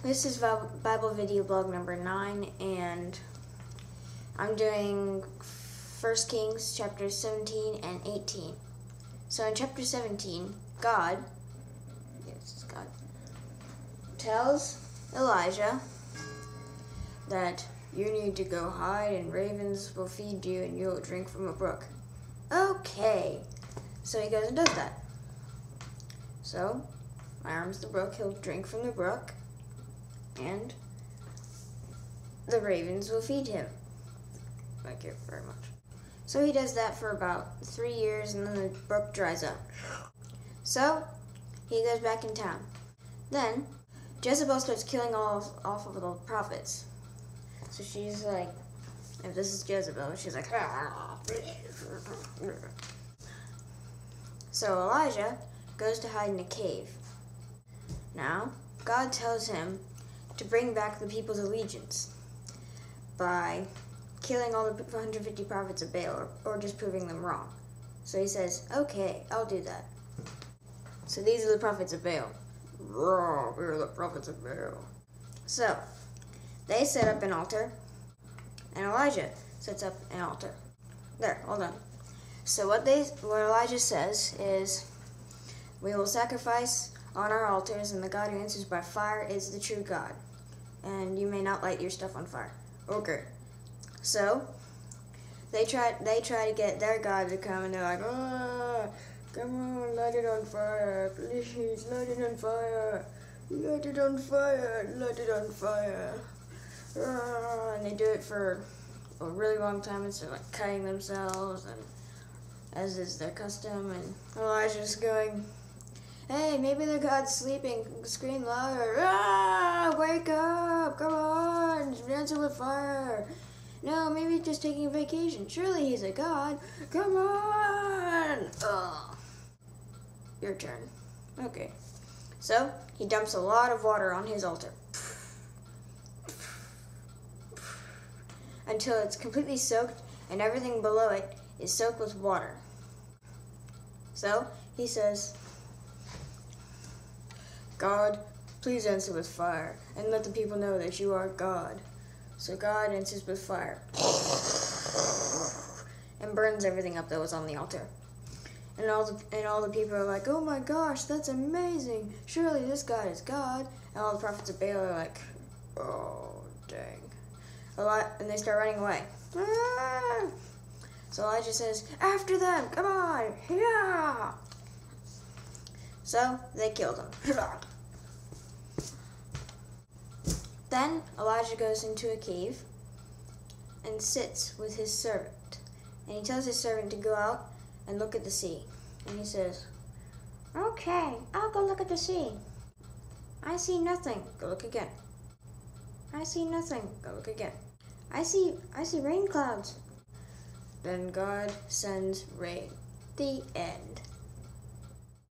This is Bible video blog number 9, and I'm doing 1 Kings chapters 17 and 18. So in chapter 17, God tells Elijah that you need to go hide and ravens will feed you and you'll drink from a brook. Okay, so he goes and does that. So, arms the brook, he'll drink from the brook, and the ravens will feed him. Thank you very much. So he does that for about 3 years, and then the brook dries up. So he goes back in town. Then Jezebel starts killing off of the prophets. So she's like, if this is Jezebel, she's like, ah. So Elijah goes to hide in a cave. Now, God tells him to bring back the people's allegiance by killing all the 150 prophets of Baal, or just proving them wrong. So he says, okay, I'll do that. So these are the prophets of Baal. We're the prophets of Baal. So, they set up an altar, and Elijah sets up an altar. There, hold on. So what Elijah says is, we will sacrifice on our altars, and the God who answers by fire is the true God. And you may not light your stuff on fire. Okay. So, they try to get their God to come, and they're like, come on, light it on fire, please, light it on fire, light it on fire, light it on fire. And they do it for a really long time, and they're like cutting themselves, and as is their custom, and Elijah's going, hey, maybe the God's sleeping, scream louder, wake up, come on, answer with fire. No, maybe he's just taking a vacation. Surely he's a god. Come on! Ugh. Your turn. Okay. So, he dumps a lot of water on his altar. Until it's completely soaked and everything below it is soaked with water. So, he says, God, please answer with fire and let the people know that you are God. So God answers with fire and burns everything up that was on the altar. And all the people are like, oh my gosh, that's amazing. Surely this God is God. And all the prophets of Baal are like, oh, dang. And they start running away. So Elijah says, after them, come on, yeah. So they killed him. Then Elijah goes into a cave and sits with his servant. And he tells his servant to go out and look at the sea. And he says, okay, I'll go look at the sea. I see nothing. Go look again. I see nothing. Go look again. I see rain clouds. Then God sends rain. The end.